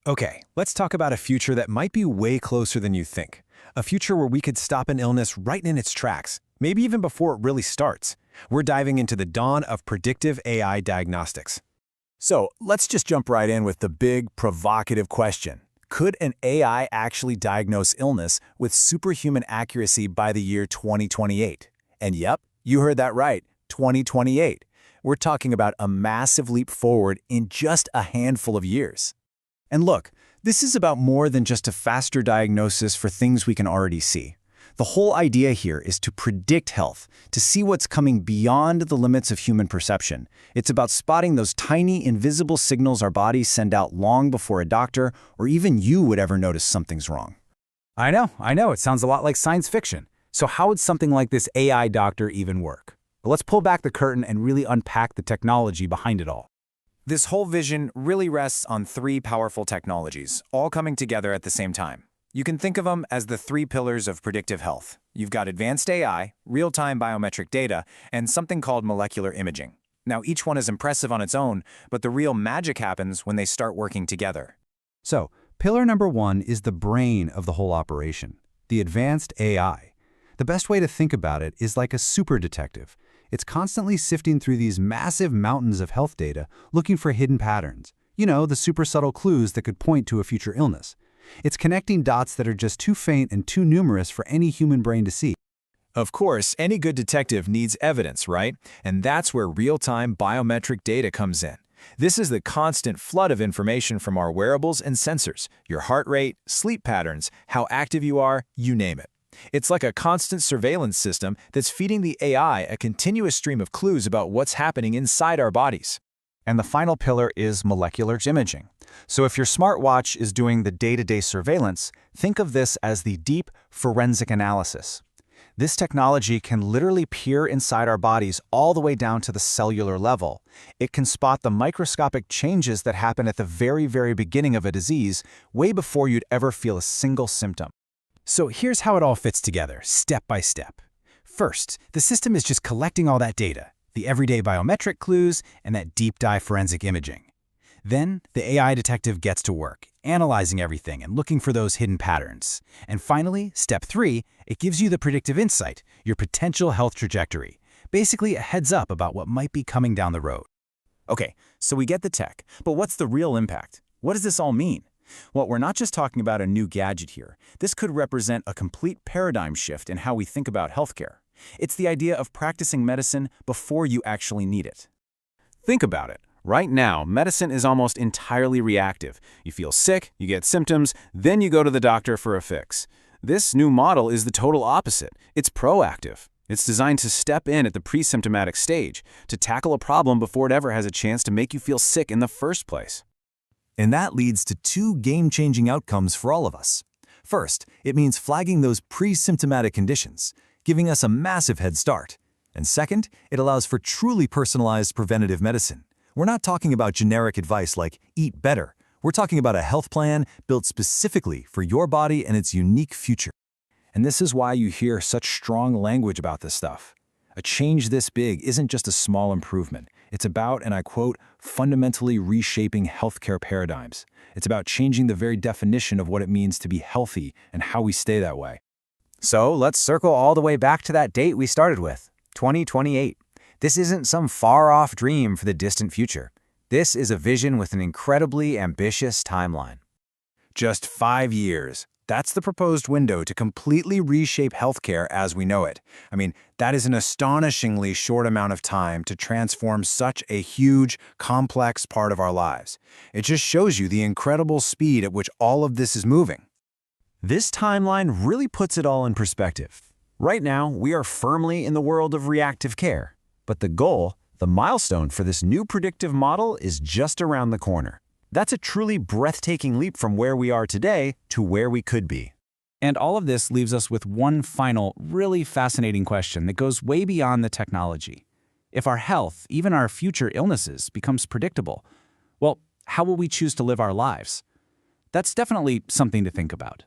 Okay, let's talk about a future that might be way closer than you think. A future where we could stop an illness right in its tracks, maybe even before it really starts. We're diving into the dawn of predictive AI diagnostics. So let's just jump right in with the big, provocative question. Could an AI actually diagnose illness with superhuman accuracy by the year 2028? And yep, you heard that right, 2028. We're talking about a massive leap forward in just a handful of years. And look, this is about more than just a faster diagnosis for things we can already see. The whole idea here is to predict health, to see what's coming beyond the limits of human perception. It's about spotting those tiny, invisible signals our bodies send out long before a doctor or even you would ever notice something's wrong. I know, it sounds a lot like science fiction. So how would something like this AI doctor even work? Well, let's pull back the curtain and really unpack the technology behind it all. This whole vision really rests on three powerful technologies, all coming together at the same time. You can think of them as the three pillars of predictive health. You've got advanced AI, real-time biometric data, and something called molecular imaging. Now, each one is impressive on its own, but the real magic happens when they start working together. So, pillar number one is the brain of the whole operation, the advanced AI. The best way to think about it is like a super detective. It's constantly sifting through these massive mountains of health data, looking for hidden patterns. You know, the super subtle clues that could point to a future illness. It's connecting dots that are just too faint and too numerous for any human brain to see. Of course, any good detective needs evidence, right? And that's where real-time biometric data comes in. This is the constant flood of information from our wearables and sensors, your heart rate, sleep patterns, how active you are, you name it. It's like a constant surveillance system that's feeding the AI a continuous stream of clues about what's happening inside our bodies. And the final pillar is molecular imaging. So if your smartwatch is doing the day-to-day surveillance, think of this as the deep forensic analysis. This technology can literally peer inside our bodies all the way down to the cellular level. It can spot the microscopic changes that happen at the very beginning of a disease, way before you'd ever feel a single symptom. So here's how it all fits together, step by step. First, the system is just collecting all that data, the everyday biometric clues, and that deep dive forensic imaging. Then, the AI detective gets to work, analyzing everything and looking for those hidden patterns. And finally, step 3, it gives you the predictive insight, your potential health trajectory. Basically, a heads up about what might be coming down the road. Okay, so we get the tech, but what's the real impact? What does this all mean? Well, we're not just talking about a new gadget here. This could represent a complete paradigm shift in how we think about healthcare. It's the idea of practicing medicine before you actually need it. Think about it. Right now, medicine is almost entirely reactive. You feel sick, you get symptoms, then you go to the doctor for a fix. This new model is the total opposite. It's proactive. It's designed to step in at the pre-symptomatic stage, to tackle a problem before it ever has a chance to make you feel sick in the first place. And that leads to two game-changing outcomes for all of us. First, it means flagging those pre-symptomatic conditions, giving us a massive head start. And second, it allows for truly personalized preventative medicine. We're not talking about generic advice like eat better. We're talking about a health plan built specifically for your body and its unique future. And this is why you hear such strong language about this stuff. A change this big isn't just a small improvement. It's about, and I quote, fundamentally reshaping healthcare paradigms. It's about changing the very definition of what it means to be healthy and how we stay that way. So let's circle all the way back to that date we started with, 2028. This isn't some far-off dream for the distant future. This is a vision with an incredibly ambitious timeline. Just 5 years. That's the proposed window to completely reshape healthcare as we know it. I mean, that is an astonishingly short amount of time to transform such a huge, complex part of our lives. It just shows you the incredible speed at which all of this is moving. This timeline really puts it all in perspective. Right now, we are firmly in the world of reactive care. But the goal, the milestone for this new predictive model is just around the corner. That's a truly breathtaking leap from where we are today to where we could be. And all of this leaves us with one final, really fascinating question that goes way beyond the technology. If our health, even our future illnesses, becomes predictable, well, how will we choose to live our lives? That's definitely something to think about.